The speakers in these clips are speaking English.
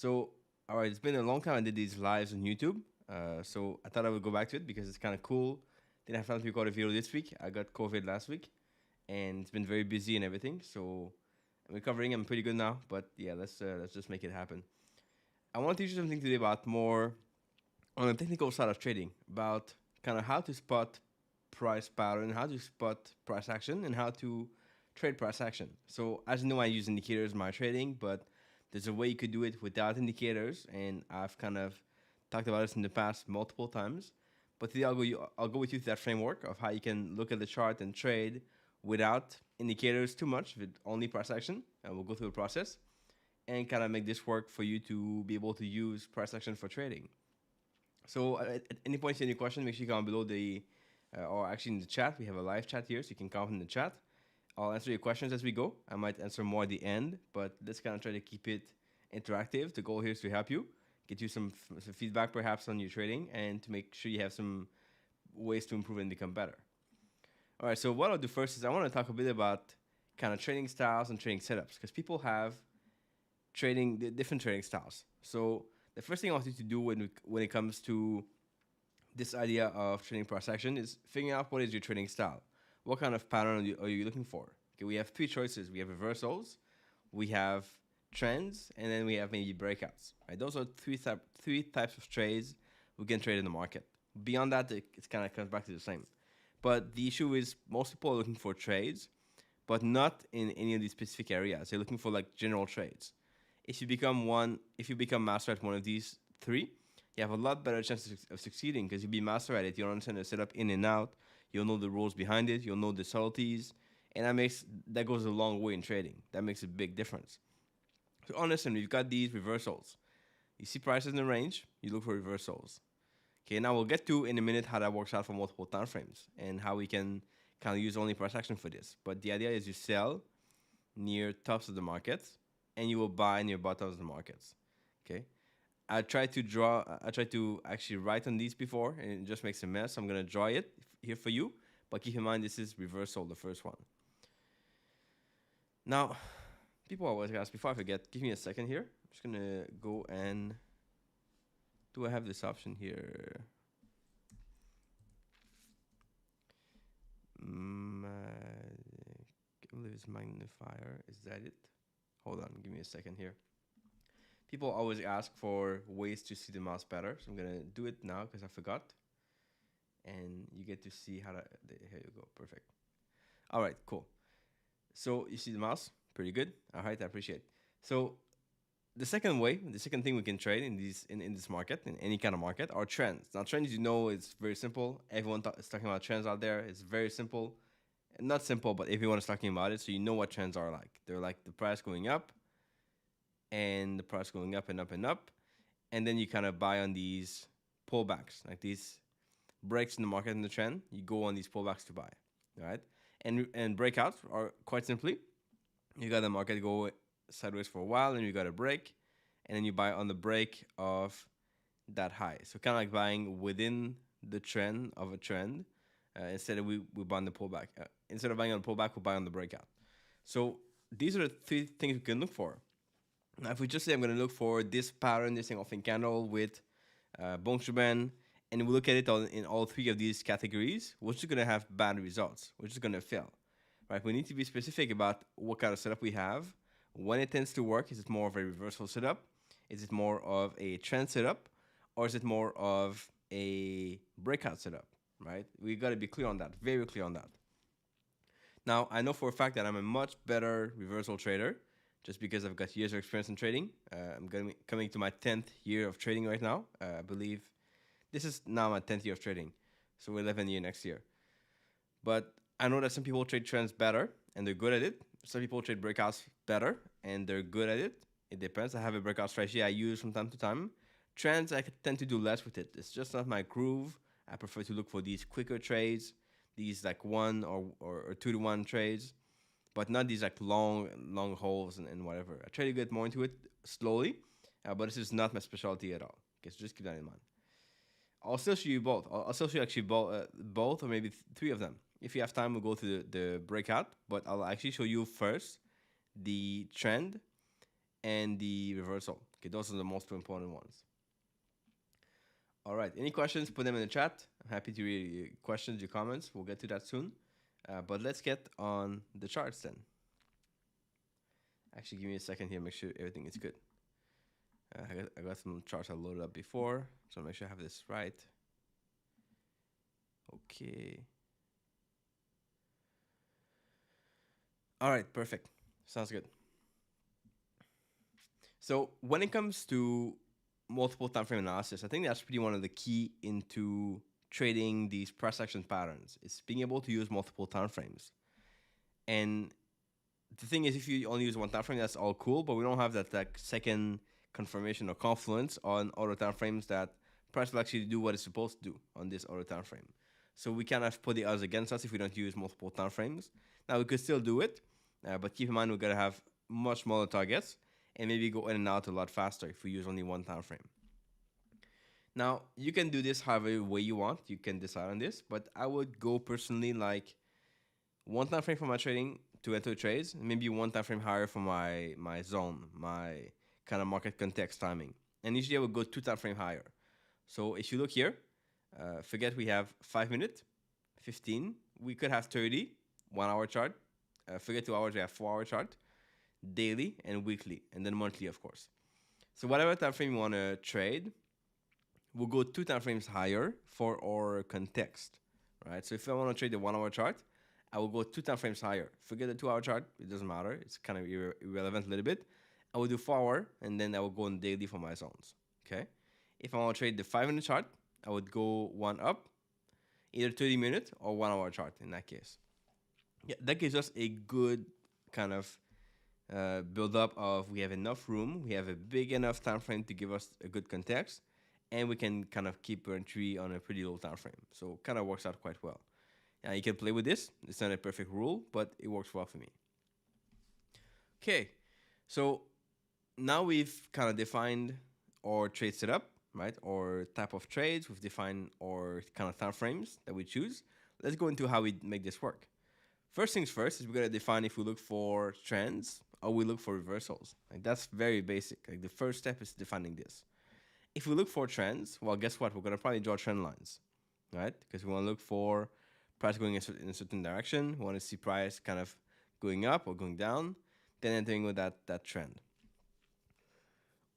So, all right, it's been a long time I did these lives on YouTube. So I thought I would go back to it because it's kind of cool. Didn't have time to record a video this week. I got COVID last week, and it's been very busy and everything. So I'm recovering. I'm pretty good now. But yeah, let's just make it happen. I want to teach you something today about more on the technical side of trading, about kind of how to spot price pattern, how to spot price action, and how to trade price action. So as you know, I use indicators in my trading, but there's a way you could do it without indicators, and I've kind of talked about this in the past multiple times. But today I'll go with you through that framework of how you can look at the chart and trade without indicators too much, with only price action. And we'll go through the process and kind of make this work for you to be able to use price action for trading. So at any point, any question, make sure you comment below or actually in the chat. We have a live chat here, so you can comment in the chat. I'll answer your questions as we go. I might answer more at the end, but let's kind of try to keep it interactive. The goal here is to help you, get you some feedback perhaps on your trading, and to make sure you have some ways to improve and become better. All right, so what I'll do first is I want to talk a bit about kind of trading styles and trading setups, because people have different trading styles. So the first thing I want you to do when it comes to this idea of trading price action is figuring out what is your trading style. What kind of pattern are you looking for? Okay, we have three choices. We have reversals, we have trends, and then we have maybe breakouts. Right? Those are three types of trades we can trade in the market. Beyond that, it kind of comes back to the same. But the issue is most people are looking for trades, but not in any of these specific areas. They're looking for like general trades. If you become master at one of these three, you have a lot better chance of succeeding because you'll be master at it. You'll understand the setup in and out. You'll know the rules behind it. You'll know the subtleties, and that goes a long way in trading. That makes a big difference. So understand, we've got these reversals. You see prices in the range, you look for reversals. Okay, now we'll get to in a minute how that works out for multiple time frames and how we can kind of use only price action for this. But the idea is you sell near tops of the markets and you will buy near bottoms of the markets. Okay. I tried to actually write on these before and it just makes a mess. I'm going to draw it here for you, but keep in mind this is reversal, the first one. Now, people always ask, before I forget, give me a second here. I'm just going to go and do I have this option here? This magnifier, is that it? Hold on, give me a second here. People always ask for ways to see the mouse better, so I'm gonna do it now because I forgot. And you get to see how to, here you go, perfect. All right, cool. So you see the mouse, pretty good. All right, I appreciate it. So the second thing we can trade in this market, in any kind of market, are trends. Now trends, it's very simple. Everyone is talking about trends out there. It's very simple. Not simple, but everyone is talking about it, so you know what trends are like. They're like the price going up, and the price going up and up and up, and then you kind of buy on these pullbacks, like these breaks in the market in the trend. You go on these pullbacks to buy, right? And breakouts are quite simply, you got the market go sideways for a while, and you got a break, and then you buy on the break of that high. So kind of like buying within the trend of a trend. Instead of we buy on the pullback. Instead of buying on the pullback, we buy on the breakout. So these are the three things we can look for. Now, if we just say I'm going to look for this pattern, this engulfing candle with bone band, and we look at it in all three of these categories, we're just going to have bad results. We're just going to fail. Right? We need to be specific about what kind of setup we have, when it tends to work. Is it more of a reversal setup? Is it more of a trend setup? Or is it more of a breakout setup? Right? We got to be clear on that, very clear on that. Now, I know for a fact that I'm a much better reversal trader just because I've got years of experience in trading. I'm coming to my 10th year of trading right now. I believe this is now my 10th year of trading. So 11th year next year. But I know that some people trade trends better and they're good at it. Some people trade breakouts better and they're good at it. It depends. I have a breakout strategy I use from time to time. Trends, I tend to do less with it. It's just not my groove. I prefer to look for these quicker trades, these like 1 or 2 to 1 trades, but not these like long holes and whatever. I try to get more into it slowly, but this is not my specialty at all. Okay, so just keep that in mind. I'll still show you both. I'll still show you actually both or maybe 3 of them. If you have time, we'll go through the breakout, but I'll actually show you first the trend and the reversal. Okay, those are the most important ones. All right. Any questions? Put them in the chat. I'm happy to read your questions, your comments. We'll get to that soon. But let's get on the charts then. Actually, give me a second here. Make sure everything is good. I got some charts I loaded up before, so make sure I have this right. Okay. All right. Perfect. Sounds good. So when it comes to multiple time frame analysis, I think that's pretty one of the key into trading these price action patterns. It's being able to use multiple time frames. And the thing is, if you only use one time frame, that's all cool, but we don't have that like second confirmation or confluence on other time frames that price will actually do what it's supposed to do on this other time frame. So we kind of put the odds against us if we don't use multiple time frames. Now we could still do it, but keep in mind we're gonna have much smaller targets and maybe go in and out a lot faster if we use only one time frame. Now you can do this however way you want. You can decide on this, but I would go personally like one time frame for my trading to enter trades, maybe one time frame higher for my zone, my kind of market context timing. And usually I would go two time frame higher. So if you look here, forget we have 5 minute, 15. We could have 30, 1 hour chart. Forget 2 hours, we have 4 hour chart, daily and weekly, and then monthly, of course. So whatever time frame you want to trade, we'll go two time frames higher for our context, right? So if I want to trade the 1 hour chart, I will go two time frames higher. Forget the 2 hour chart, it doesn't matter. It's kind of irrelevant a little bit. I will do 4 hour, and then I will go on daily for my zones, okay? If I want to trade the 5 minute chart, I would go one up, either 30 minute or 1 hour chart in that case. Yeah, that gives us a good kind of build up of we have enough room, we have a big enough time frame to give us a good context, and we can kind of keep our entry on a pretty low time frame. So kind of works out quite well. Now you can play with this. It's not a perfect rule, but it works well for me. Okay, so now we've kind of defined our trade setup, right? Or type of trades. We've defined our kind of time frames that we choose. Let's go into how we make this work. First things first is we're gonna define if we look for trends or we look for reversals. Like that's very basic. Like the first step is defining this. If we look for trends, well, guess what? We're gonna probably draw trend lines, right? Because we want to look for price going in a certain direction. We want to see price kind of going up or going down, then entering with that trend.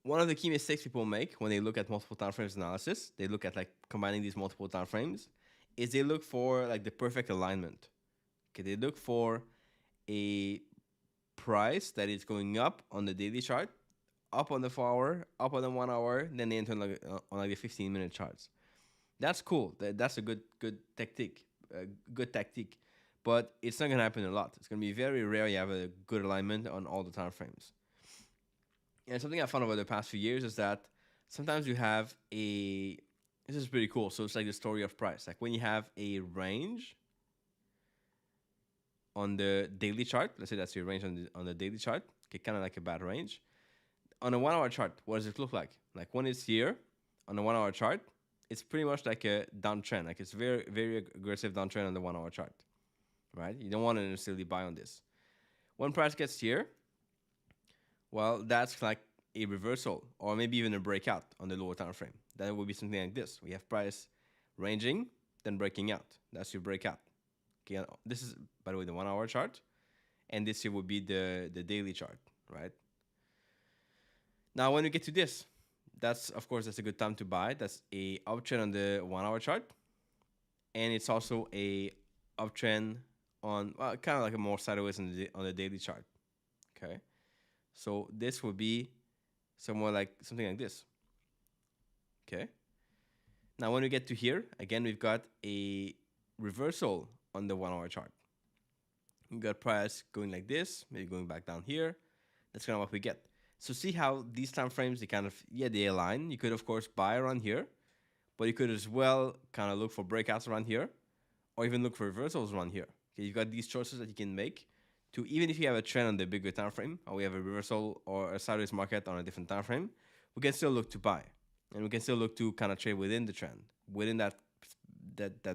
One of the key mistakes people make when they look at multiple time frames analysis, they look at like combining these multiple time frames, is they look for like the perfect alignment. Okay, they look for a price that is going up on the daily chart, up on the 4 hour, up on the 1 hour, then they enter on like the 15-minute charts. That's cool. That's a good tactic, good tactic, but it's not gonna happen a lot. It's gonna be very rare you have a good alignment on all the time frames. And something I found over the past few years is that sometimes you have a. This is pretty cool. So it's like the story of price. Like when you have a range on the daily chart. Let's say that's your range on the daily chart. Okay, kind of like a bad range. On a 1 hour chart, what does it look like? Like when it's here on the 1 hour chart, it's pretty much like a downtrend. Like it's very, very aggressive downtrend on the 1 hour chart, right? You don't want to necessarily buy on this. When price gets here, well, that's like a reversal or maybe even a breakout on the lower time frame. That would be something like this. We have price ranging, then breaking out. That's your breakout. Okay, this is, by the way, the 1 hour chart. And this here would be the daily chart, right? Now, when we get to this, that's a good time to buy. That's a uptrend on the 1 hour chart. And it's also a uptrend on kind of like a more sideways on the daily chart. Okay. So this would be somewhere like something like this. Okay. Now, when we get to here, again, we've got a reversal on the 1 hour chart. We've got price going like this, maybe going back down here. That's kind of what we get. So see how these time frames, they kind of, they align. You could, of course, buy around here, but you could as well kind of look for breakouts around here or even look for reversals around here. Okay, you've got these choices that you can make to, even if you have a trend on the bigger time frame or we have a reversal or a sideways market on a different time frame, we can still look to buy. And we can still look to kind of trade within the trend, within that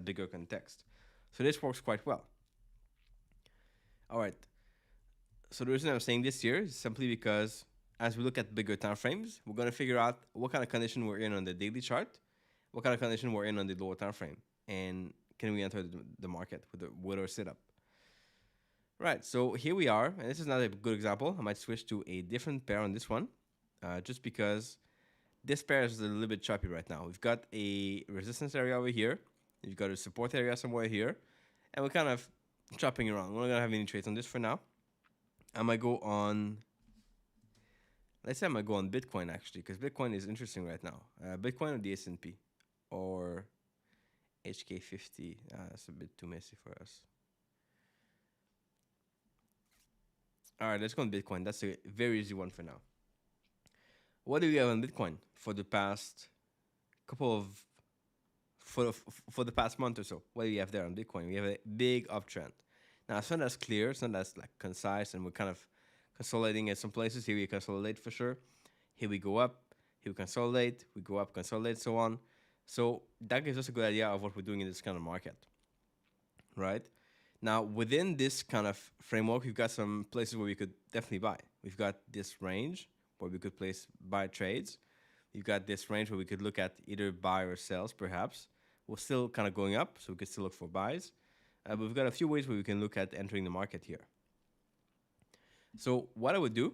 bigger context. So this works quite well. All right. So the reason I'm saying this here is simply because as we look at bigger time frames, we're going to figure out what kind of condition we're in on the daily chart, what kind of condition we're in on the lower time frame, and can we enter the market with our setup. Right, so here we are, and this is not a good example. I might switch to a different pair on this one, just because this pair is a little bit choppy right now. We've got a resistance area over here, we've got a support area somewhere here, and we're kind of chopping around. We're not gonna have any trades on this for now. I might go on, let's say I might go on Bitcoin actually, because Bitcoin is interesting right now. Bitcoin or the S&P or HK50. That's a bit too messy for us. All right, let's go on Bitcoin. That's a very easy one for now. What do we have on Bitcoin for the past couple of for the past month or so? What do we have there on Bitcoin? We have a big uptrend. Now it's not as clear, it's not as like concise, and we're kind of consolidating at some places. Here we consolidate for sure. Here we go up. Here we consolidate. We go up, consolidate, so on. So that gives us a good idea of what we're doing in this kind of market, right? Now, within this kind of framework, we've got some places where we could definitely buy. We've got this range where we could place buy trades. We've got this range where we could look at either buy or sells, perhaps. We're still kind of going up, so we could still look for buys. But we've got a few ways where we can look at entering the market here. So what I would do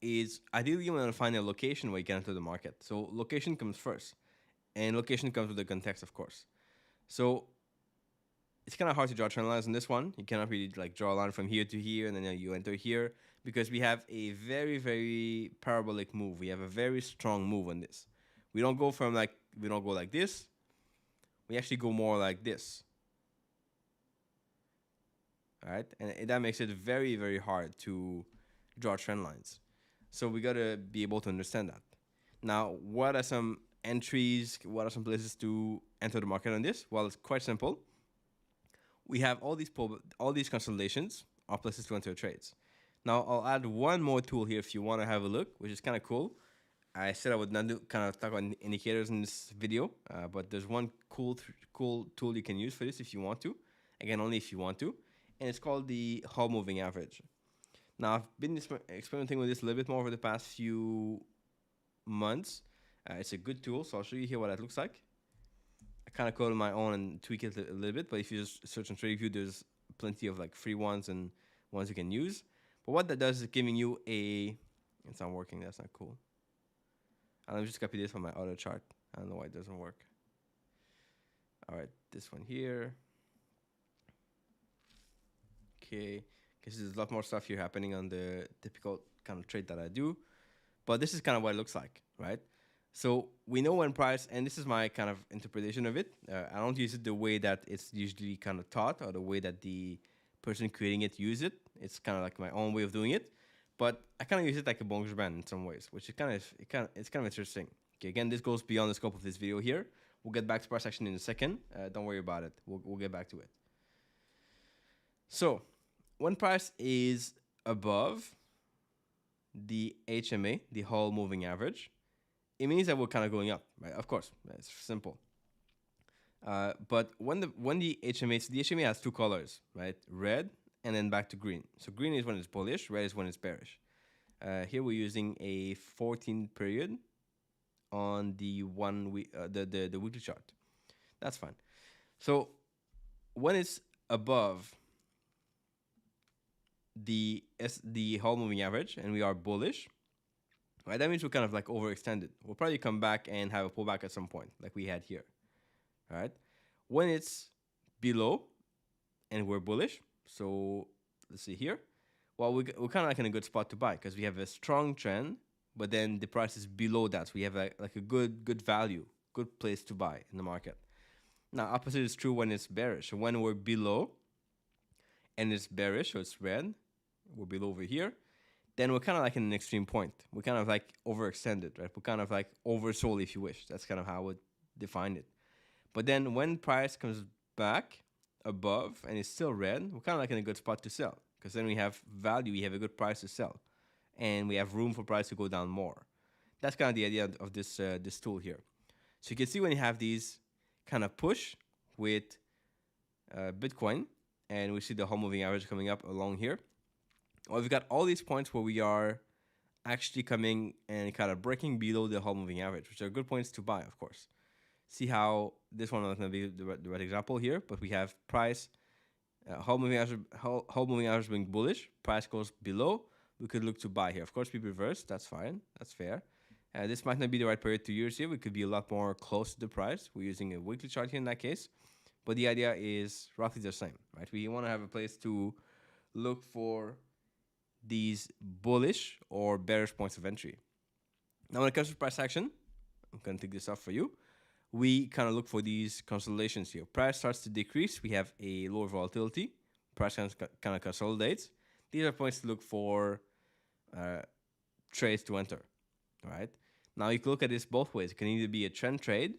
is, ideally, you want to find a location where you can enter the market. So location comes first, and location comes with the context, of course. So it's kind of hard to draw trend lines on this one. You cannot really like draw a line from here to here and then you enter here, because we have a very, very parabolic move. We have a very strong move on this. We don't go like this. We actually go more like this. All right, and that makes it very, very hard to draw trend lines. So we got to be able to understand that. Now, what are some entries? What are some places to enter the market on this? Well, it's quite simple. We have all these consolidations are places to enter trades. Now, I'll add one more tool here if you want to have a look, which is kind of cool. I said I would not talk about indicators in this video, but there's one cool tool you can use for this if you want to. Again, only if you want to. And it's called the Hall Moving Average. Now, I've been experimenting with this a little bit more over the past few months. It's a good tool, so I'll show you here what that looks like. I kind of code my own and tweak it a little bit, but if you just search on TradingView, there's plenty of like free ones and ones you can use. But what that does is giving you it's not working, that's not cool. Let me just copy this from my other chart. I don't know why it doesn't work. All right, this one here. Okay, because there's a lot more stuff here happening on the typical kind of trade that I do. But this is kind of what it looks like, right? So we know when price, and this is my kind of interpretation of it. I don't use it the way that it's usually kind of taught or the way that the person creating it use it. It's kind of like my own way of doing it. But I kind of use it like a Bollinger Band in some ways, which is it's kind of interesting. Okay, again, this goes beyond the scope of this video here. We'll get back to price action in a second. Don't worry about it. We'll get back to it. So when price is above the HMA, the Hall Moving Average, it means that we're kind of going up, right? Of course, it's simple. But when the HMA, so the HMA has two colors, right? Red and then back to green. So green is when it's bullish, red is when it's bearish. Here we're using a 14 period on the the weekly chart. That's fine. So when it's above the Hall Moving Average and we are bullish, right? That means we're kind of like overextended. We'll probably come back and have a pullback at some point, like we had here. All right. When it's below and we're bullish, so let's see here. Well, we're kind of like in a good spot to buy because we have a strong trend, but then the price is below that. So we have like a good value, good place to buy in the market. Now, opposite is true when it's bearish. So when we're below and it's bearish, so it's red, we're below over here, then we're kind of like in an extreme point. We're kind of like overextended, right? We're kind of like oversold, if you wish. That's kind of how I would define it. But then when price comes back above and it's still red, we're kind of like in a good spot to sell because then we have value, we have a good price to sell, and we have room for price to go down more. That's kind of the idea of this this tool here. So you can see when you have these kind of push with Bitcoin, and we see the Hall Moving Average coming up along here. Well, we've got all these points where we are actually coming and kind of breaking below the whole moving average, which are good points to buy, of course. See how this one is going to be the right example here, but we have price, whole moving average being bullish, price goes below, we could look to buy here. Of course, we reverse, that's fine, that's fair. This might not be the right period to use here. We could be a lot more close to the price. We're using a weekly chart here in that case, but the idea is roughly the same, right? We want to have a place to look for these bullish or bearish points of entry. Now, when it comes to price action, I'm going to take this off for you. We kind of look for these consolidations here. Price starts to decrease. We have a lower volatility. Price kind of consolidates. These are points to look for trades to enter, right? Now, you can look at this both ways. It can either be a trend trade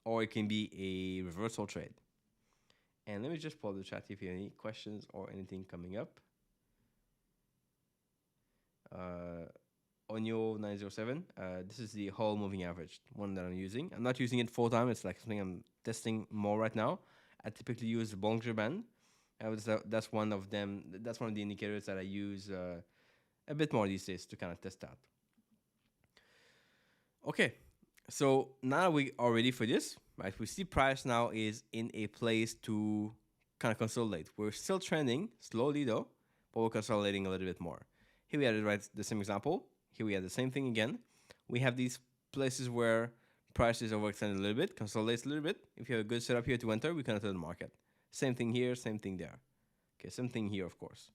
or it can be a reversal trade. And let me just pull up the chat if you have any questions or anything coming up. Onyo 907. This is the whole moving average, one that I'm using. I'm not using it full time. It's like something I'm testing more right now. I typically use the Bollinger Band. That's one of them. That's one of the indicators that I use a bit more these days to kind of test out. Okay, so now we are ready for this, right? We see price now is in a place to kind of consolidate. We're still trending slowly though, but we're consolidating a little bit more. Here we had the same example. Here we have the same thing again. We have these places where price is overextended a little bit, consolidates a little bit. If you have a good setup here to enter, we can enter the market. Same thing here, same thing there. Okay, same thing here, of course.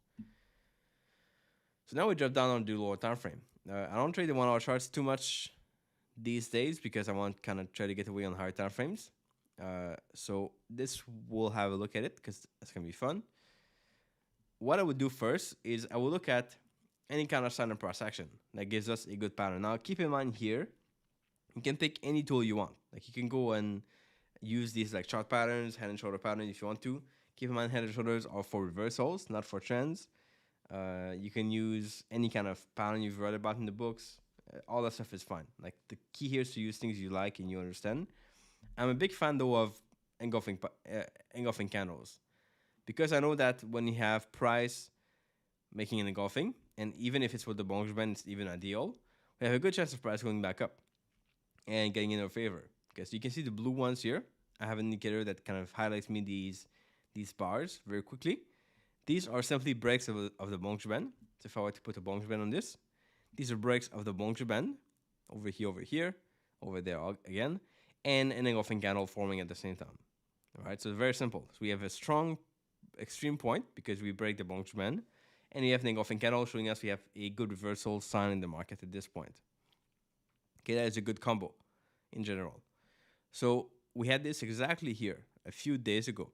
So now we drop down on the lower time frame. I don't trade the 1 hour charts too much these days because I want kind of try to get away on higher time frames. So this we'll have a look at it because it's gonna be fun. What I would do first is I will look at any kind of sign and price action that gives us a good pattern. Now keep in mind here, you can pick any tool you want. Like you can go and use these like chart patterns, head and shoulder patterns if you want to. Keep in mind head and shoulders are for reversals, not for trends. You can use any kind of pattern you've read about in the books. All that stuff is fine. Like the key here is to use things you like and you understand. I'm a big fan though of engulfing candles because I know that when you have price making an engulfing, and even if it's with the Bollinger Band, it's even ideal. We have a good chance of price going back up and getting in our favor. Okay, so you can see the blue ones here. I have an indicator that kind of highlights me these bars very quickly. These are simply breaks of the Bollinger Band. So if I were to put a Bollinger Band on this, these are breaks of the Bollinger Band over here, over there again, and an engulfing candle forming at the same time. All right, so it's very simple. So we have a strong extreme point because we break the Bollinger Band, and we have an engulfing candle showing us we have a good reversal sign in the market at this point. Okay, that is a good combo in general. So we had this exactly here a few days ago.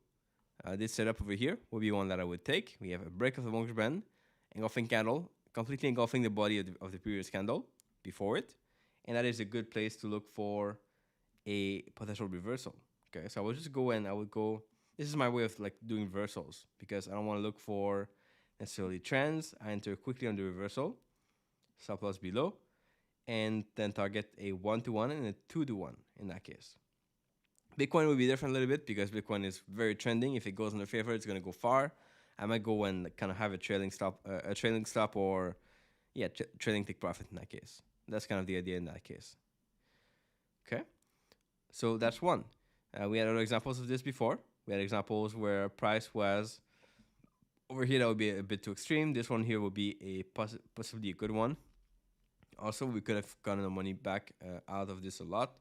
This setup over here will be one that I would take. We have a break of the Bollinger Band, engulfing candle, completely engulfing the body of the previous candle before it, and that is a good place to look for a potential reversal. Okay, so I would just go and I would go. This is my way of like doing reversals because I don't want to look for necessarily trends. I enter quickly on the reversal, stop loss below, and then target a 1-to-1 and a 2-to-1 in that case. Bitcoin will be different a little bit because Bitcoin is very trending. If it goes in their favor, it's going to go far. I might go and kind of have a trailing stop or trailing take profit in that case. That's kind of the idea in that case. Okay, so that's one. We had other examples of this before. We had examples where price was over here. That would be a bit too extreme. This one here would be a possibly a good one. Also, we could have gotten the money back out of this a lot.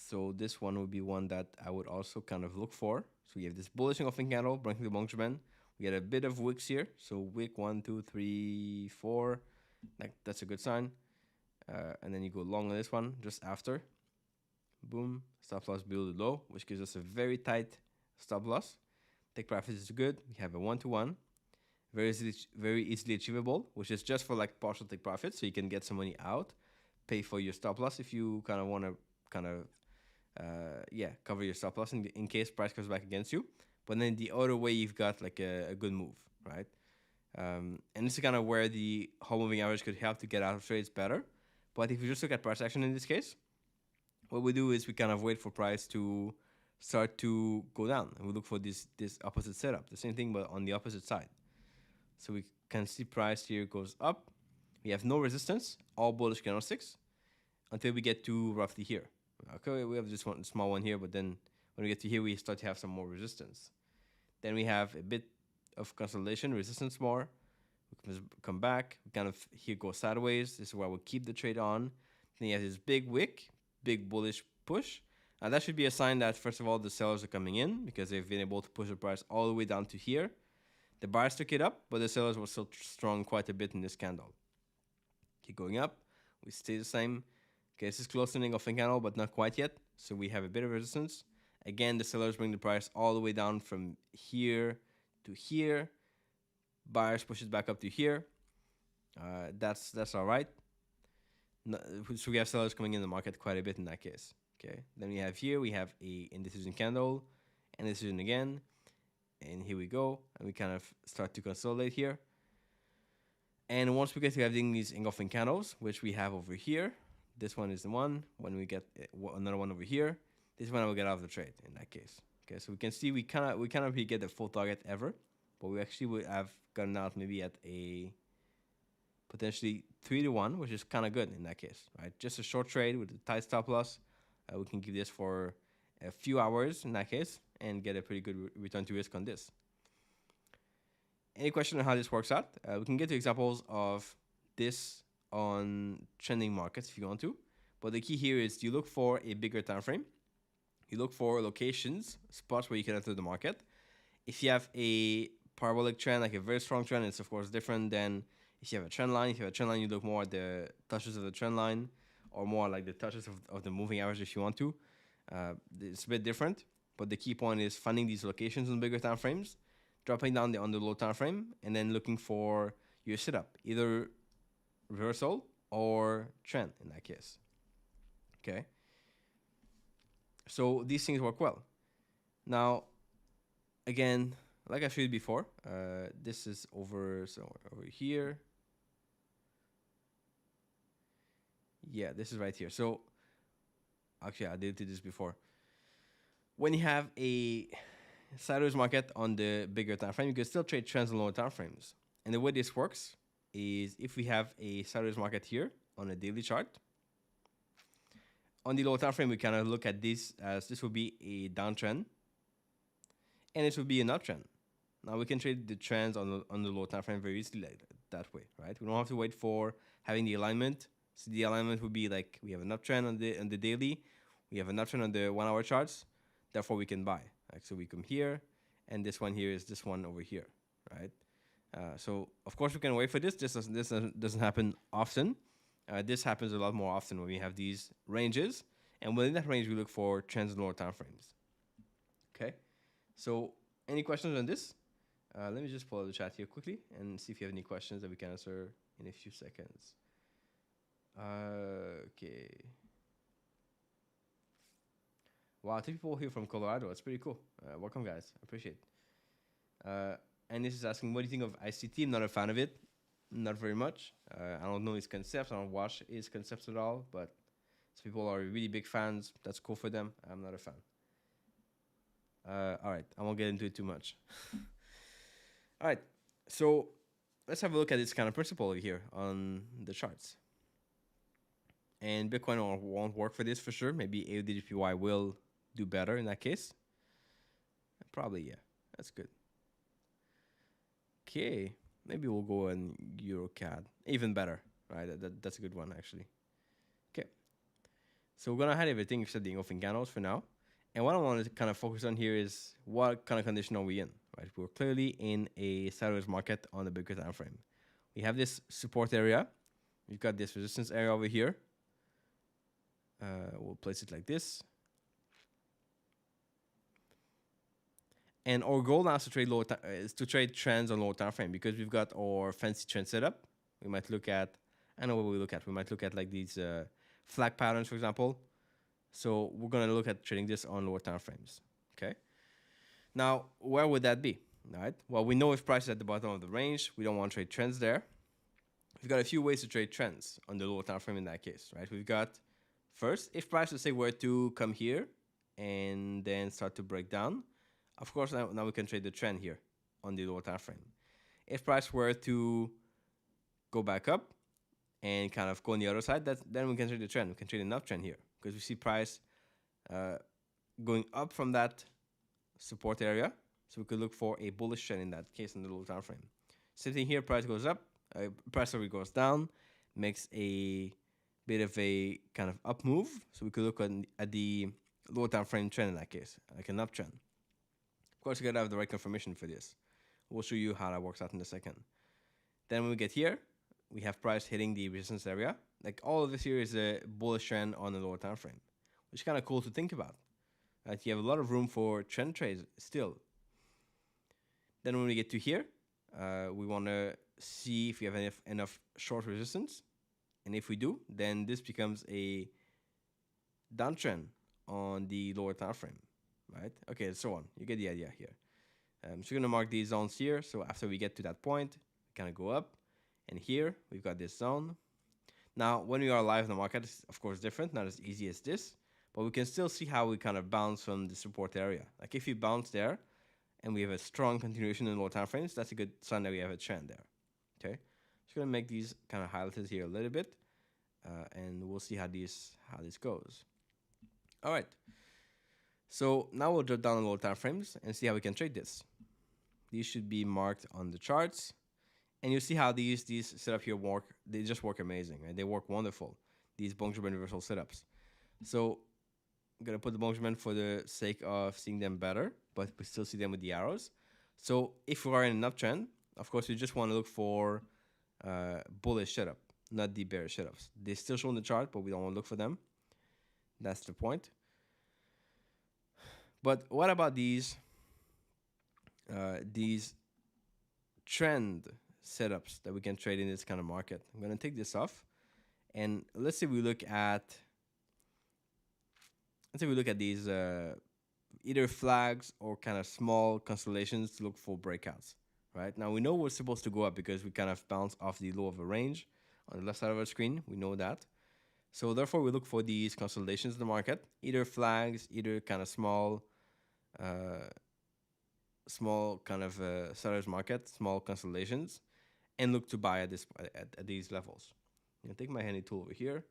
So this one would be one that I would also kind of look for. So we have this bullish engulfing candle breaking the Bollinger Band. We get a bit of wicks here. So wick 1, 2, 3, 4. That's a good sign. And then you go long on this one just after. Boom. Stop loss below the low, which gives us a very tight stop loss. Take profit is good. We have a 1-to-1. Very easily achievable, which is just for like partial take profit. So you can get some money out. Pay for your stop loss if you kind of want to cover your stop loss in case price comes back against you. But then the other way, you've got like a good move, right? And this is kind of where the whole moving average could help to get out of trades better. But if you just look at price action in this case, what we do is we kind of wait for price to start to go down. And we look for this opposite setup. The same thing, but on the opposite side. So we can see price here goes up. We have no resistance, all bullish candlesticks, until we get to roughly here. Okay, we have this one small one here, but then when we get to here, we start to have some more resistance. Then we have a bit of consolidation, resistance more. We come back, we kind of here go sideways. This is where we'll keep the trade on. Then you have this big wick, big bullish push. And that should be a sign that, first of all, the sellers are coming in because they've been able to push the price all the way down to here. The buyers took it up, but the sellers were still strong quite a bit in this candle. Keep going up. We stay the same. Okay, this is closing of the candle, but not quite yet. So we have a bit of resistance. Again, the sellers bring the price all the way down from here to here. Buyers push it back up to here. That's all right. No, so we have sellers coming in the market quite a bit in that case. Okay, then we have here, we have a indecision candle, indecision again, and here we go, and we kind of start to consolidate here. And once we get to having these engulfing candles, which we have over here, this one is the one. When we get another one over here, this one I will get out of the trade in that case. Okay, so we can see we cannot really get the full target ever, but we actually would have gotten out maybe at a potentially 3-1, which is kind of good in that case, right? Just a short trade with a tight stop loss. We can keep this for a few hours in that case and get a pretty good return to risk on this. Any question on how this works out? We can get to examples of this on trending markets if you want to. But the key here is you look for a bigger time frame. You look for locations, spots where you can enter the market. If you have a parabolic trend, like a very strong trend, it's of course different than if you have a trend line. If you have a trend line, you look more at the touches of the trend line or more like the touches of the moving average if you want to. It's a bit different, but the key point is finding these locations on bigger time frames, dropping down on the low time frame, and then looking for your setup, either reversal or trend in that case. Okay. So these things work well. Now, again, like I showed you before, this is over here. Yeah, this is right here. So actually, I did this before. When you have a sideways market on the bigger time frame, you can still trade trends on lower time frames. And the way this works is if we have a sideways market here on a daily chart, on the lower time frame, we kind of look at this as this will be a downtrend, and this will be an uptrend. Now we can trade the trends on the lower time frame very easily like that way, right? We don't have to wait for having the alignment. So the alignment would be like we have an uptrend on the daily, we have an uptrend on the 1 hour charts, therefore we can buy. Like, so we come here, and this one here is this one over here, right? So of course we can wait for this. This doesn't happen often. This happens a lot more often when we have these ranges, and within that range we look for trends in lower time frames. Okay, so any questions on this? Let me just pull up the chat here quickly and see if you have any questions that we can answer in a few seconds. Okay. Wow, 2 people here from Colorado. That's pretty cool. Welcome, guys. I appreciate it. And this is asking, what do you think of ICT? I'm not a fan of it. Not very much. I don't know his concepts. I don't watch his concepts at all. But some people are really big fans. That's cool for them. I'm not a fan. All right. I won't get into it too much. All right. So let's have a look at this kind of principle over here on the charts. And Bitcoin won't work for this for sure. Maybe AUDJPY will do better in that case. Probably, yeah. That's good. Okay. Maybe we'll go on EuroCAD. Even better, right? That's a good one, actually. Okay. So we're going to hide everything except the engulfing candles for now. And what I want to kind of focus on here is what kind of condition are we in, right? We're clearly in a sideways market on the bigger time frame. We have this support area. We've got this resistance area over here. We'll place it like this. And our goal now is to trade trends on lower time frame because we've got our fancy trend setup. We might look at, I know what we look at. We might look at like these flag patterns, for example. So we're going to look at trading this on lower time frames. Okay. Now, where would that be? All right. Well, we know if price is at the bottom of the range, we don't want to trade trends there. We've got a few ways to trade trends on the lower time frame in that case, right? We've got first, if price, let's say, were to come here and then start to break down, of course, now we can trade the trend here on the lower time frame. If price were to go back up, and kind of go on the other side, then we can trade the trend. We can trade an uptrend here because we see price uh, going up from that support area. So we could look for a bullish trend in that case in the lower time frame. Same thing here, price goes up, price already goes down, makes a bit of a kind of up move. So we could look at the lower time frame trend in that case, like an uptrend. Of course, you gotta have the right confirmation for this. We'll show you how that works out in a second. Then when we get here, we have price hitting the resistance area. Like all of this here is a bullish trend on the lower time frame, which is kind of cool to think about. Right? You have a lot of room for trend trades still. Then when we get to here, we want to see if we have enough short resistance. And if we do, then this becomes a downtrend on the lower time frame, right? Okay, so on. You get the idea here. So we're going to mark these zones here. So after we get to that point, we kind of go up. And here, we've got this zone. Now, when we are live in the market, it's of course different, not as easy as this. But we can still see how we kind of bounce from the support area. Like if you bounce there, and we have a strong continuation in lower time frames, that's a good sign that we have a trend there. Okay, just gonna make these kind of highlighted here a little bit, and we'll see how this goes. All right. So now we'll drop down the lower time frames and see how we can trade this. These should be marked on the charts, and you'll see how these setup here work. They just work amazing, right? They work wonderful. These Bonjourman reversal setups. So I'm gonna put the Bonjourman for the sake of seeing them better, but we still see them with the arrows. So if we are in an uptrend, of course, we just want to look for bullish setup, not the bearish setups. They still show on the chart, but we don't want to look for them. That's the point. But what about these trend setups that we can trade in this kind of market? I'm gonna take this off, and let's say we look at these either flags or kind of small constellations to look for breakouts. Right now, we know we're supposed to go up because we kind of bounce off the low of a range on the left side of our screen. We know that. So therefore, we look for these constellations in the market, either flags, either kind of small kind of seller's market, small constellations, and look to buy at these levels. I'm gonna take my handy tool over here,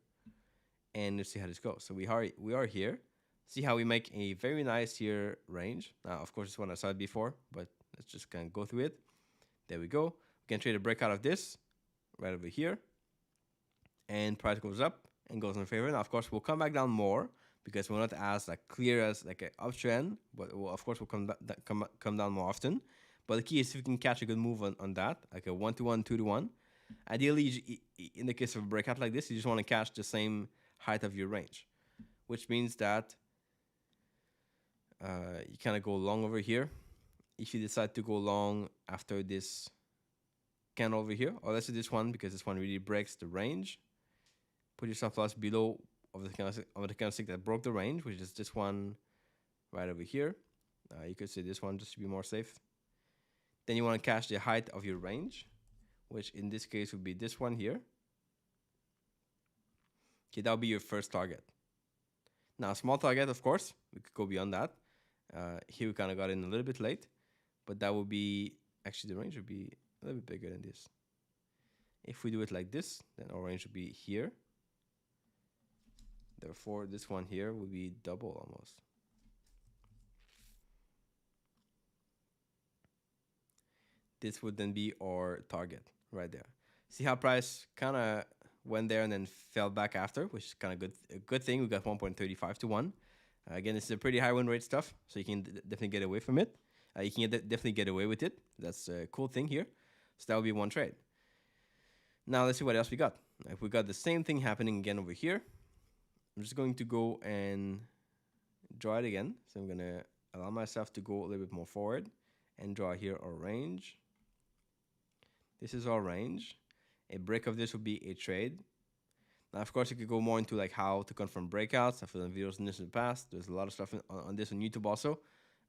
and let's see how this goes. So we are here. See how we make a very nice here range. Now, of course, this one I saw it before, but let's just kind of go through it. There we go. We can trade a breakout of this right over here, and price goes up and goes in favor. Now, of course, we'll come back down more because we're not as like clear as like an uptrend, but of course we'll come down more often. But the key is if we can catch a good move on that, like a 1-to-1, 2-to-1. Ideally, in the case of a breakout like this, you just want to catch the same height of your range, which means that you kind of go long over here. If you decide to go long after this candle over here, or let's do this one because this one really breaks the range, put your stop loss below of the candlestick that broke the range, which is this one right over here. You could say this one just to be more safe. Then you want to catch the height of your range, which in this case would be this one here. Okay, that'll be your first target. Now, small target, of course, we could go beyond that. Here we kind of got in a little bit late, but that would be, actually the range would be a little bit bigger than this. If we do it like this, then our range would be here. Therefore, this one here would be double almost. This would then be our target right there. See how price kind of went there and then fell back after, which is kind of a good thing. We got 1.35 to 1. Again, this is a pretty high win rate stuff, so you can definitely get away from it. You can definitely get away with it. That's a cool thing here. So that would be one trade. Now let's see what else we got. If we got the same thing happening again over here, I'm just going to go and draw it again. So I'm going to allow myself to go a little bit more forward and draw here our range. This is our range. A break of this would be a trade. Now, of course, you could go more into like how to confirm breakouts. I've done videos on this in the past. There's a lot of stuff on this on YouTube also,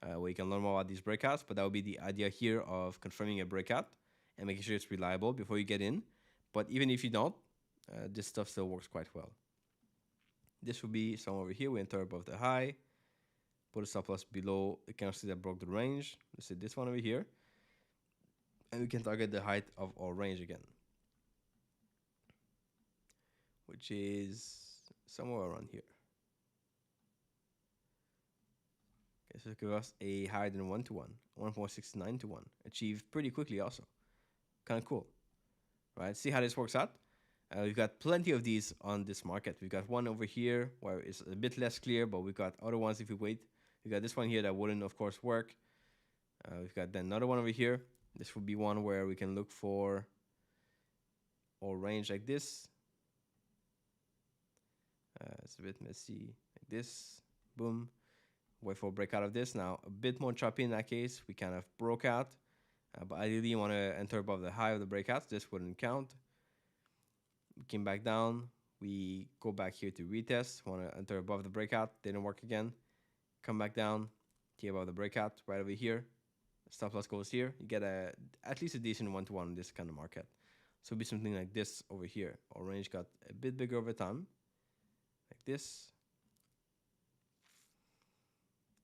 where you can learn more about these breakouts. But that would be the idea here of confirming a breakout and making sure it's reliable before you get in. But even if you don't, this stuff still works quite well. This would be somewhere over here. We enter above the high, put a stop loss below the candlestick that broke the range. Let's say this one over here. And we can target the height of our range again. which is somewhere around here. Okay, so it gives us a higher than 1 to 1, 1.69 to 1, achieved pretty quickly also. Kind of cool, right? See how this works out? We've got plenty of these on this market. We've got one over here where it's a bit less clear, but we've got other ones if we wait. We've got this one here that wouldn't, of course, work. We've got then another one over here. This would be one where we can look for or range like this. It's a bit messy like this. Boom. Wait for a breakout of this. Now, a bit more choppy in that case. We kind of broke out. But ideally, you want to enter above the high of the breakouts. This wouldn't count. We came back down. We go back here to retest. Want to enter above the breakout. Didn't work again. Come back down. Key above the breakout right over here. Stop loss goes here. You get at least a decent 1-to-1 in this kind of market. So it'll be something like this over here. Our range got a bit bigger over time. Like this.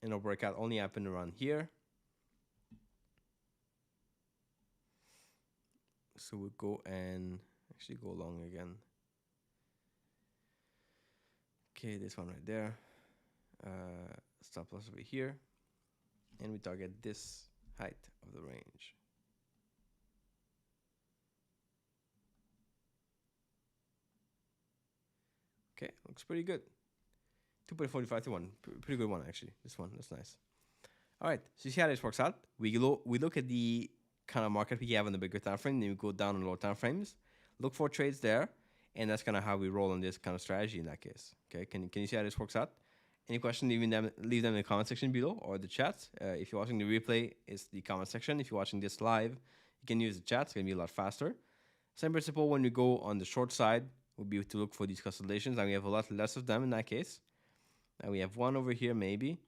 And our breakout only happened around here. So we'll go and actually go long again. Okay, this one right there. Stop loss over here. And we target this height of the range. Okay, looks pretty good. 2.45 to 1. Pretty good one, actually. This one, that's nice. All right, so you see how this works out? We look at the kind of market we have on the bigger time frame, then we go down on lower time frames, look for trades there, and that's kind of how we roll on this kind of strategy in that case. Okay, can you see how this works out? Any questions, leave them in the comment section below or the chat. If you're watching the replay, it's the comment section. If you're watching this live, you can use the chat. It's going to be a lot faster. Same principle when we go on the short side, would be to look for these consolidations, and we have a lot less of them in that case. And we have one over here, maybe.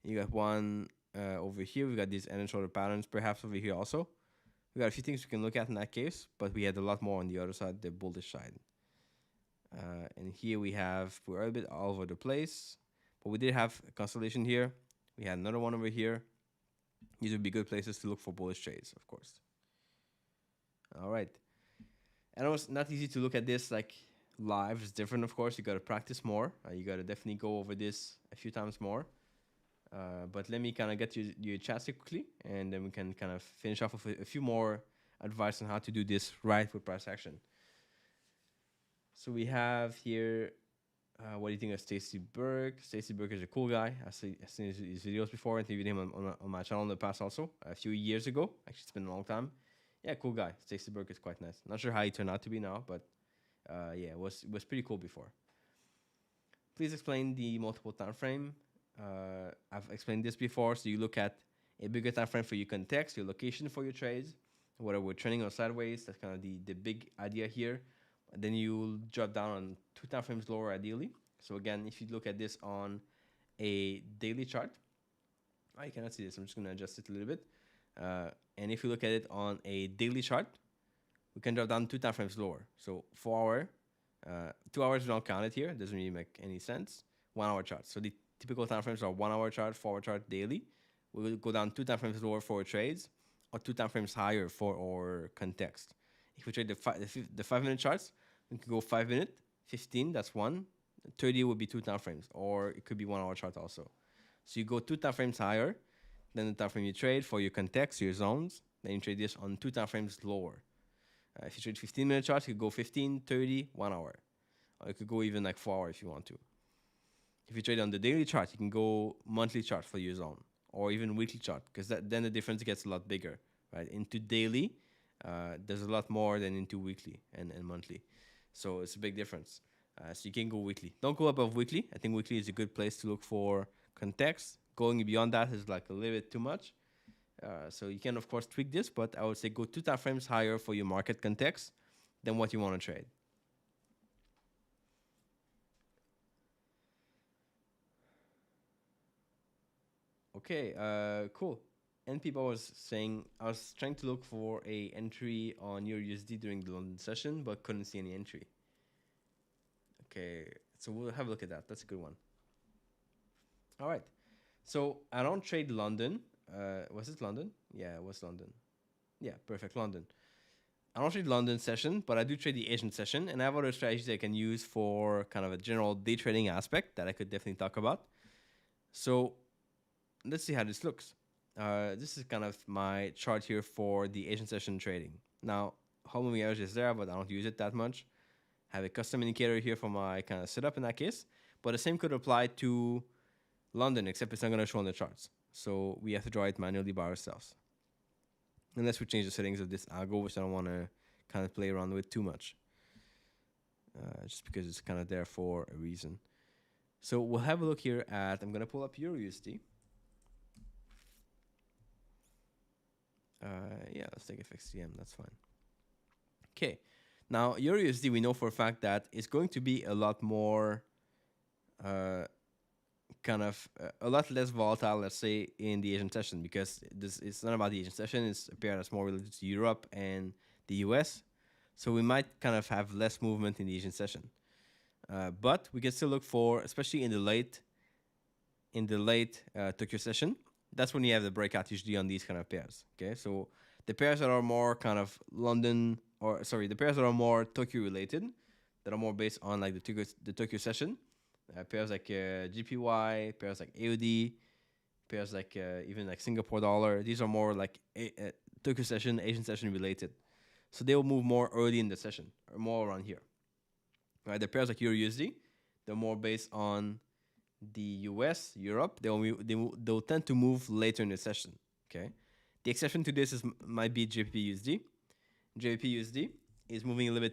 You got one over here. We got these end and shoulder patterns, perhaps over here also. We got a few things we can look at in that case, but we had a lot more on the other side, the bullish side. And here we're a bit all over the place, but we did have a consolidation here. We had another one over here. These would be good places to look for bullish trades, of course. All right. I know it's not easy to look at this like live. It's different, of course. You got to practice more. You got to definitely go over this a few times more. But let me kind of get you chat quickly, and then we can kind of finish off with a few more advice on how to do this right with price action. So we have here, what do you think of Stacy Burke? Stacy Burke is a cool guy. I've seen his videos before. I interviewed him on my channel in the past also, a few years ago. Actually, it's been a long time. Yeah, cool guy. Stacy Burke is quite nice. Not sure how he turned out to be now, but yeah, it was pretty cool before. Please explain the multiple time frame. I've explained this before. So you look at a bigger time frame for your context, your location for your trades, whether we're trending or sideways. That's kind of the big idea here. And then you drop down on 2 time frames lower, ideally. So again, if you look at this on a daily chart, you cannot see this. I'm just going to adjust it a little bit. And if you look at it on a daily chart, we can drop down 2 time frames lower. So 4 hour, 2 hours we don't count it here. It doesn't really make any sense. 1 hour chart. So the typical time frames are 1 hour chart, 4 hour chart daily. We will go down 2 time frames lower for trades, or 2 time frames higher for our context. If we trade the 5 minute charts, we can go 5 minute, 15, that's 1. 30 would be 2 time frames, or it could be 1 hour chart also. So you go 2 time frames higher than the time frame you trade for your context, your zones. Then you trade this on 2 time frames lower. If you trade 15 minute charts, you could go 15, 30, 1 hour. Or you could go even like 4 hours if you want to. If you trade on the daily chart, you can go monthly chart for your zone, or even weekly chart, because then the difference gets a lot bigger, right? Into daily, there's a lot more than into weekly and monthly. So it's a big difference. So you can go weekly. Don't go above weekly. I think weekly is a good place to look for context. Going beyond that is like a little bit too much. So you can, of course, tweak this, but I would say go 2 time frames higher for your market context than what you want to trade. Okay, cool. And people was saying, I was trying to look for a entry on your USD during the London session, but couldn't see any entry. Okay, so we'll have a look at that. That's a good one. All right. So I don't trade London. Was it London? Yeah, it was London. Yeah, perfect, London. I don't trade London session, but I do trade the Asian session, and I have other strategies I can use for kind of a general day trading aspect that I could definitely talk about. So let's see how this looks. This is kind of my chart here for the Asian session trading. Now, how many hours is there, but I don't use it that much. I have a custom indicator here for my kind of setup in that case, but the same could apply to London, except it's not going to show on the charts. So we have to draw it manually by ourselves. Unless we change the settings of this algo, which I don't want to kind of play around with too much. Just because it's kind of there for a reason. So we'll have a look here at, I'm going to pull up EURUSD. Yeah, let's take FXCM, that's fine. Okay, now EURUSD, we know for a fact that it's going to be a lot more, a lot less volatile, let's say, in the Asian session, because it's not about the Asian session, it's a pair that's more related to Europe and the US. So we might kind of have less movement in the Asian session. But we can still look for, especially in the late Tokyo session, that's when you have the breakout usually on these kind of pairs. Okay, so the pairs that are more kind of the pairs that are more Tokyo related, that are more based on like the Tokyo session, pairs like GPY, pairs like AUD, pairs like even like Singapore dollar. These are more like Tokyo session, Asian session related. So they will move more early in the session, or more around here. Right, the pairs like EURUSD, they're more based on the US, Europe. They'll tend to move later in the session. Okay, the exception to this might be JPUSD. JPUSD is moving a little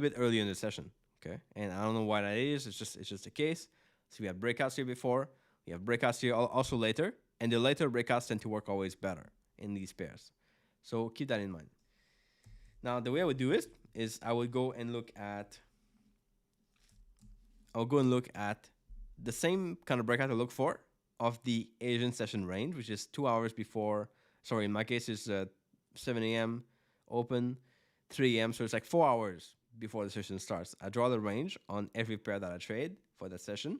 bit earlier in the session. Okay, and I don't know why that is. It's just the case. So we have breakouts here before. We have breakouts here also later, and the later breakouts tend to work always better in these pairs. So keep that in mind. Now the way I would do it is I would go and look at. I'll go and look at the same kind of breakout I look for of the Asian session range, which is 2 hours before. Sorry, in my case, it's 7 a.m. open, 3 a.m. So it's like 4 hours before the session starts. I draw the range on every pair that I trade for that session.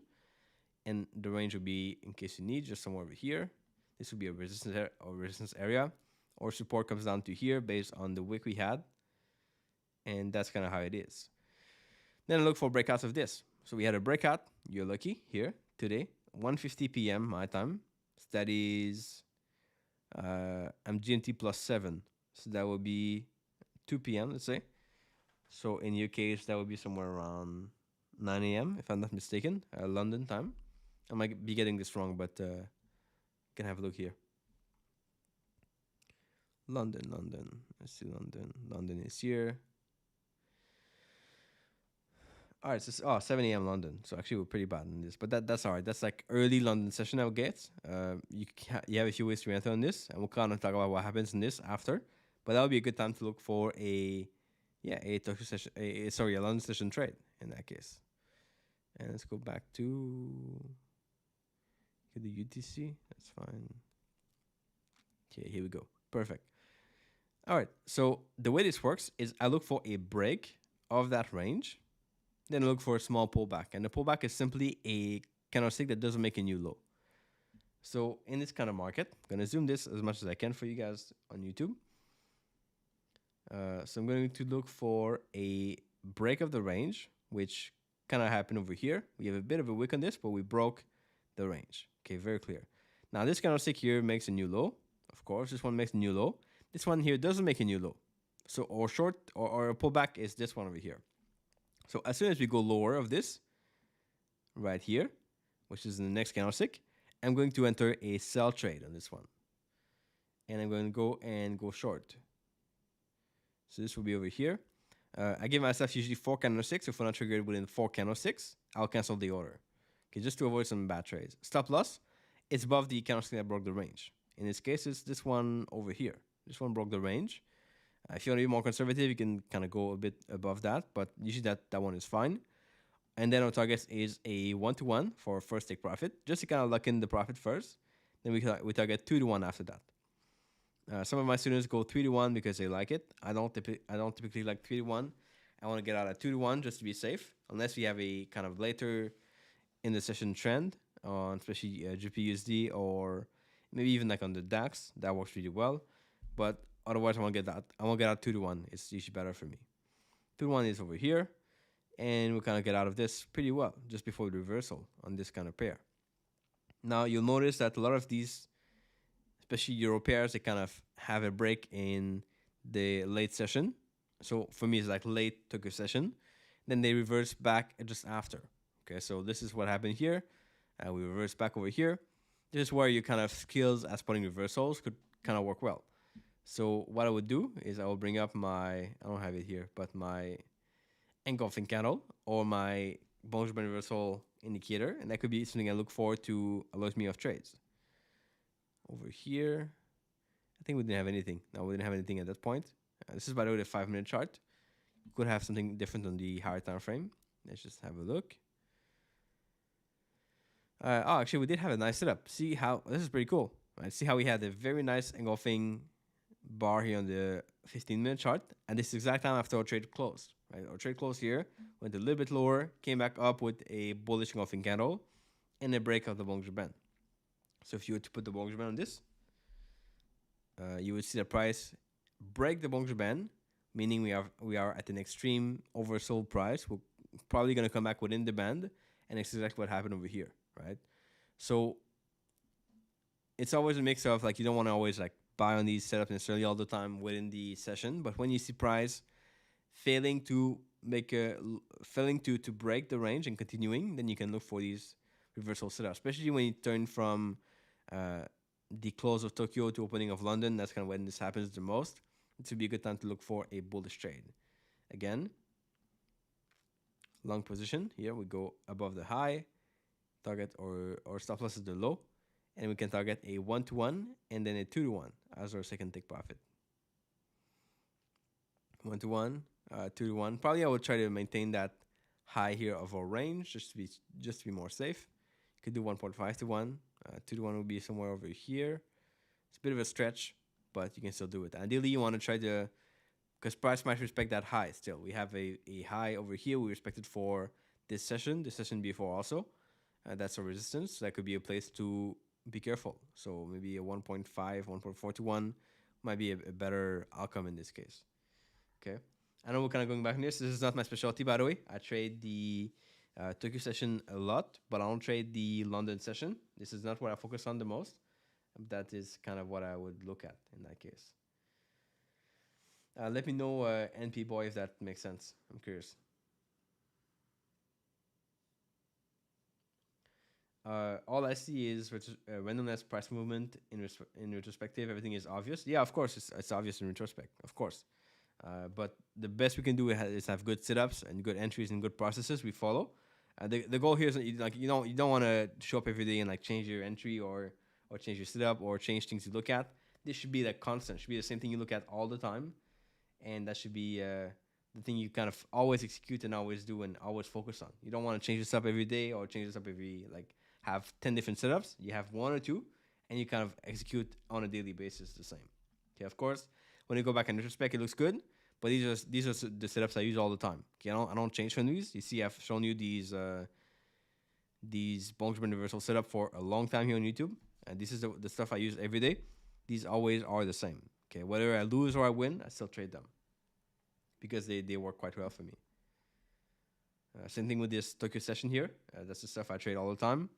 And the range will be, in case you need, just somewhere over here. This would be a resistance area. Or support comes down to here based on the wick we had. And that's kind of how it is. Then I look for breakouts of this. So we had a breakout, you're lucky, here today, 1:50 p.m. my time. So that is, I'm GMT plus 7. So that would be 2 p.m., let's say. So in your case, that would be somewhere around 9 a.m., if I'm not mistaken, London time. I might be getting this wrong, but you can have a look here. London. Let's see, London is here. All right, so 7 a.m. London. So actually, we're pretty bad in this, but that's all right. That's like early London session, I would guess. You have a few ways to enter on this, and we'll kind of talk about what happens in this after. But that would be a good time to look for a Tokyo session, a London session trade in that case. And let's go back to the UTC. That's fine. Okay, here we go. Perfect. All right. So the way this works is I look for a break of that range. Then I look for a small pullback. And the pullback is simply a candlestick that doesn't make a new low. So in this kind of market, I'm going to zoom this as much as I can for you guys on YouTube. So I'm going to look for a break of the range, which kind of happened over here. We have a bit of a wick on this, but we broke the range. Okay, very clear. Now this candlestick here makes a new low. Of course, this one makes a new low. This one here doesn't make a new low. So or a pullback is this one over here. So as soon as we go lower of this, right here, which is in the next candlestick, I'm going to enter a sell trade on this one. And I'm going to go short. So this will be over here. I give myself usually 4 candlesticks. If we're not triggered within 4 candlesticks, I'll cancel the order. Okay, just to avoid some bad trades. Stop loss, it's above the candlestick that broke the range. In this case, it's this one over here. This one broke the range. If you want to be more conservative, you can kind of go a bit above that, but usually that one is fine. And then our target is a 1-to-1 for first take profit, just to kind of lock in the profit first. Then we target 2-to-1 after that. Some of my students go 3-to-1 because they like it. I don't typically like 3-to-1. I want to get out at 2-to-1 just to be safe, unless we have a kind of later in the session trend on especially GPUSD or maybe even like on the DAX. That works really well. But Otherwise, I won't get that. I won't get out 2 to 1. It's usually better for me. 2 to 1 is over here, and we kind of get out of this pretty well just before the reversal on this kind of pair. Now you'll notice that a lot of these, especially Euro pairs, they kind of have a break in the late session. So for me, it's like late Tokyo session. Then they reverse back just after. Okay, so this is what happened here. We reverse back over here. This is where your kind of skills at spotting reversals could kind of work well. So what I would do is I will bring up my, I don't have it here, but my engulfing candle or my Bollinger Band reversal indicator, and that could be something I look for to alert me of trades. Over here, I think we didn't have anything. No, we didn't have anything at that point. This is, by the way, the 5-minute chart. You could have something different on the higher time frame. Let's just have a look. Actually, we did have a nice setup. See how this is pretty cool. Right? See how we had a very nice engulfing bar here on the 15-minute chart, and this is exact time after our trade closed. Right, our trade closed here, went a little bit lower, came back up with a bullish engulfing candle, and a break of the Bollinger Band. So if you were to put the Bollinger Band on this, you would see the price break the Bollinger Band, meaning we are at an extreme oversold price. We're probably going to come back within the band, and it's exactly what happened over here, right? So it's always a mix of, like, you don't want to always like buy on these setups necessarily all the time within the session, but when you see price failing to break the range and continuing, then you can look for these reversal setups, especially when you turn from the close of Tokyo to opening of London. That's kind of when this happens the most. It would be a good time to look for a bullish trade. Again, long position. Here we go above the high, target or stop loss is the low, and we can target a 1-to-1 and then a 2-to-1 as our second take profit. 1-to-1, 2-to-1. Probably I would try to maintain that high here of our range just to be more safe. You could do 1.5-to-1. 2-to-1 would be somewhere over here. It's a bit of a stretch, but you can still do it. Ideally, you want to try to, because price might respect that high still. We have a high over here. We respect it for this session before also. That's a resistance. So that could be a place to be careful. So maybe a 1.5, 1.4-to-1 might be a better outcome in this case. Okay. I know we're kind of going back on this. This is not my specialty, by the way. I trade the Tokyo session a lot, but I don't trade the London session. This is not what I focus on the most. That is kind of what I would look at in that case. Let me know, NP boy, if that makes sense. I'm curious. All I see is randomness, price movement in retrospective. Everything is obvious. Yeah, of course, it's obvious in retrospect, of course. But the best we can do is have good setups and good entries and good processes we follow. The goal here is like you don't want to show up every day and like change your entry or change your setup or change things you look at. This should be like constant. It should be the same thing you look at all the time, and that should be the thing you kind of always execute and always do and always focus on. You don't want to change this up every day or change this up every have 10 different setups. You have 1 or 2, and you kind of execute on a daily basis the same. Okay, of course, when you go back in retrospect, it looks good, but these are the setups I use all the time. Okay, I don't change from these. You see, I've shown you these Bollinger Band reversal setup for a long time here on YouTube, and this is the stuff I use every day. These always are the same. Okay, whether I lose or I win, I still trade them because they work quite well for me. Same thing with this Tokyo session here. That's the stuff I trade all the time,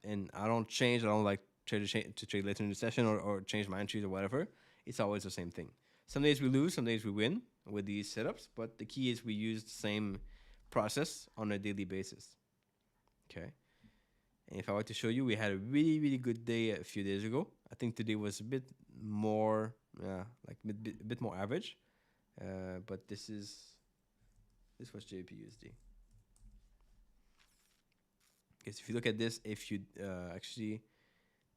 and I don't change. I don't like to trade later in the session or change my entries or whatever. It's always the same thing. Some days we lose, some days we win with these setups, but the key is we use the same process on a daily basis. Okay. And if I were to show you, we had a really, really good day a few days ago. I think today was a bit more, a bit more average. But this was JPUSD. Okay, so if you look at this, actually,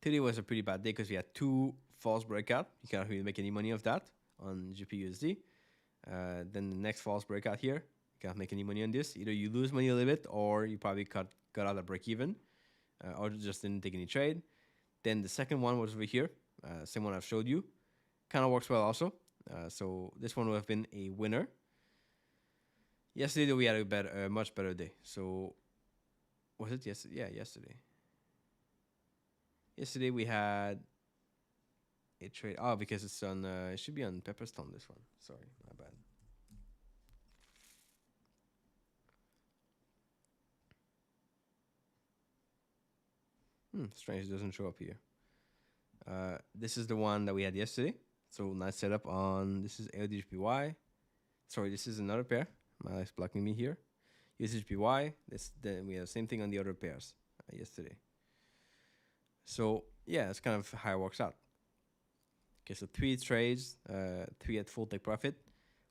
today was a pretty bad day because we had 2 false breakout. You can't really make any money of that on GPUSD. Then the next false breakout here, you can't make any money on this. Either you lose money a little bit, or you probably got out of break even, or just didn't take any trade. Then the second one was over here, same one I've showed you. Kind of works well also. So this one would have been a winner. Yesterday we had a much better day. So was it yesterday? Yeah, yesterday. Yesterday we had A trade. Oh, because it's on. It should be on Pepperstone. This one. Sorry, my bad. Strange. It doesn't show up here. This is the one that we had yesterday. So nice setup on. This is LDHPY. Sorry, this is another pair. My life's blocking me here. USHPY. This then we have the same thing on the other pairs yesterday. So yeah, it's kind of how it works out. Okay, so three trades, three at full take profit.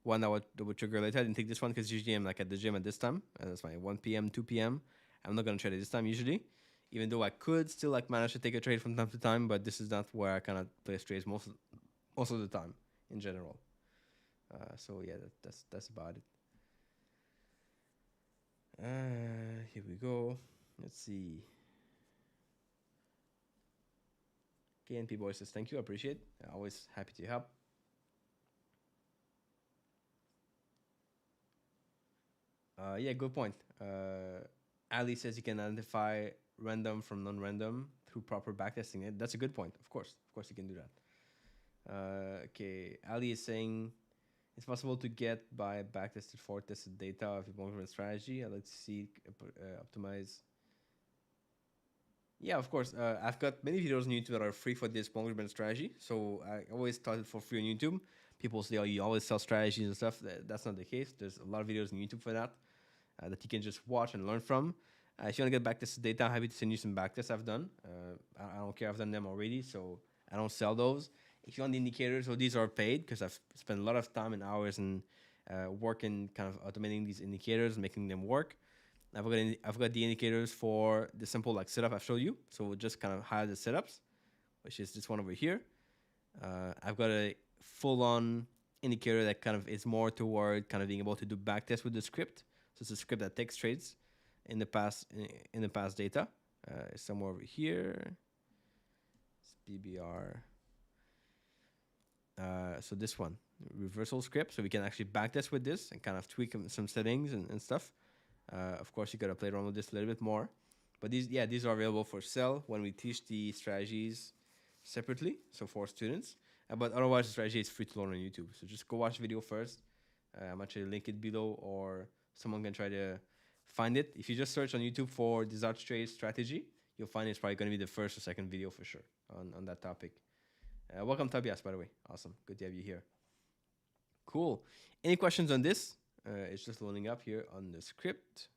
One that would trigger later. I didn't take this one because usually I'm like at the gym at this time. That's fine. 1 p.m., 2 p.m. I'm not gonna trade it this time usually, even though I could still like manage to take a trade from time to time. But this is not where I kind of place trades most of the time in general. So yeah, that's about it. Here we go. Let's see. KNP Boy says thank you, I appreciate. Always happy to help. Yeah, good point. Ali says you can identify random from non-random through proper backtesting. That's a good point. Of course, you can do that. Okay, Ali is saying it's possible to get by backtested forward tested data of your long-term strategy. I'd like to see optimize. Yeah, of course. I've got many videos on YouTube that are free for this long-term strategy. So I always start it for free on YouTube. People say, "Oh, you always sell strategies and stuff." That's not the case. There's a lot of videos on YouTube for that that you can just watch and learn from. If you want to get backtested data, I'm happy to send you some backtests I've done. I don't care. I've done them already, so I don't sell those. If you want the indicators, so these are paid because I've spent a lot of time and hours and working kind of automating these indicators, making them work. I've got the indicators for the simple like setup I've showed you. So we'll just kind of hide the setups, which is this one over here. I've got a full-on indicator that kind of is more toward kind of being able to do backtest with the script. So it's a script that takes trades in the past data. It's somewhere over here. It's BBR. So this one, reversal script. So we can actually backtest with this and kind of tweak some settings and stuff. Of course, you gotta play around with this a little bit more. But these are available for sale when we teach the strategies separately. So for students. But otherwise, the strategy is free to learn on YouTube. So just go watch the video first. I'm actually link it below, or someone can try to find it. If you just search on YouTube for desired trade strategy, you'll find it's probably going to be the first or second video for sure on that topic. Welcome, Tobias, by the way. Awesome. Good to have you here. Cool. Any questions on this? It's just loading up here on the script.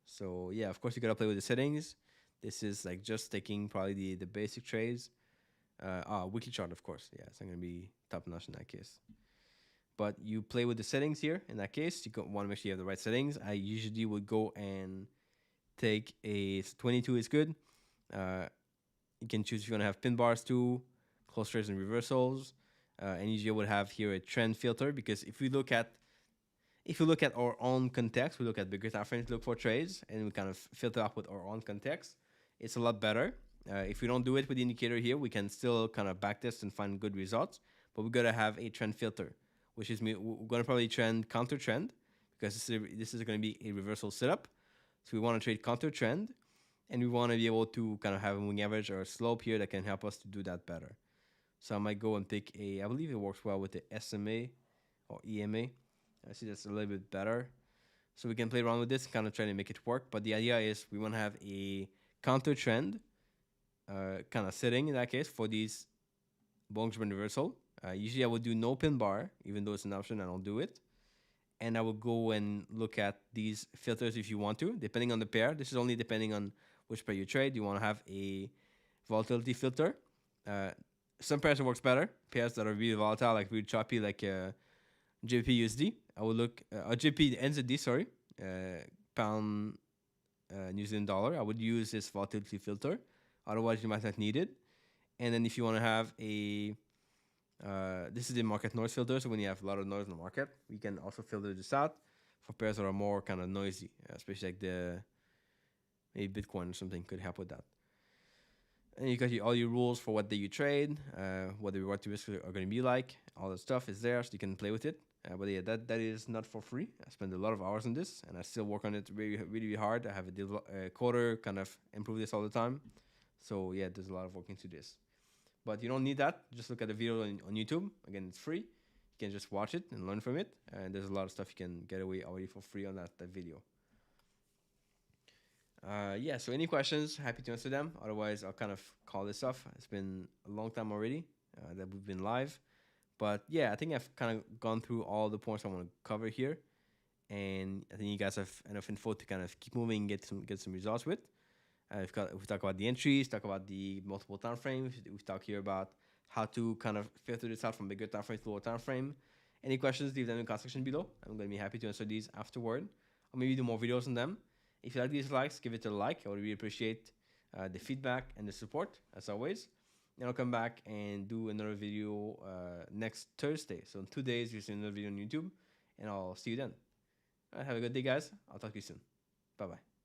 So yeah, of course, you got to play with the settings. This is like just taking probably the basic trades. Weekly chart, of course. Yeah, it's not going to be top notch in that case. But you play with the settings here. In that case, you want to make sure you have the right settings. I usually would go and take a 22 is good. You can choose if you want to have pin bars too, close trades and reversals. And usually I would have here a trend filter, because if we look at our own context, we look at bigger time frames to look for trades, and we kind of filter up with our own context. It's a lot better. If we don't do it with the indicator here, we can still kind of backtest and find good results. But we gotta have a trend filter, which is we're gonna probably trend counter trend, because this is gonna be a reversal setup. So we want to trade counter trend, and we want to be able to kind of have a moving average or a slope here that can help us to do that better. So I might go and pick I believe it works well with the SMA or EMA. I see that's a little bit better. So we can play around with this, kind of try to make it work. But the idea is we want to have a counter trend kind of setting in that case for these Bollinger reversal. Usually I would do no pin bar, even though it's an option, I don't do it. And I will go and look at these filters if you want to, depending on the pair. This is only depending on which pair you trade. You want to have a volatility filter. Some pairs works better. Pairs that are really volatile, like really choppy, like JP USD. I will look JP NZD, sorry, pound New Zealand dollar. I would use this volatility filter. Otherwise, you might not need it. And then if you want to have this is the market noise filter. So when you have a lot of noise in the market, we can also filter this out for pairs that are more kind of noisy, especially like maybe Bitcoin or something could help with that. And you got all your rules for what day you trade, what the reward to risk are going to be like. All that stuff is there, so you can play with it. But yeah, that is not for free. I spend a lot of hours on this, and I still work on it really, really hard. I have a quarter kind of improve this all the time. So yeah, there's a lot of work into this. but you don't need that. Just look at the video on YouTube. Again, it's free. You can just watch it and learn from it. And there's a lot of stuff you can get away already for free on that video. Yeah, so any questions, happy to answer them. Otherwise, I'll kind of call this off. It's been a long time already that we've been live. But yeah, I think I've kind of gone through all the points I want to cover here. And I think you guys have enough info to kind of keep moving and get some results with. We talk about the entries, talk about the multiple time frames. We talk here about how to kind of filter this out from bigger time frame to lower time frame. Any questions, leave them in the comment section below. I'm going to be happy to answer these afterward. Or maybe do more videos on them. If you like these likes, give it a like. I would really appreciate the feedback and the support, as always. And I'll come back and do another video next Thursday. So in 2 days, you'll see another video on YouTube. And I'll see you then. Have a good day, guys. I'll talk to you soon. Bye-bye.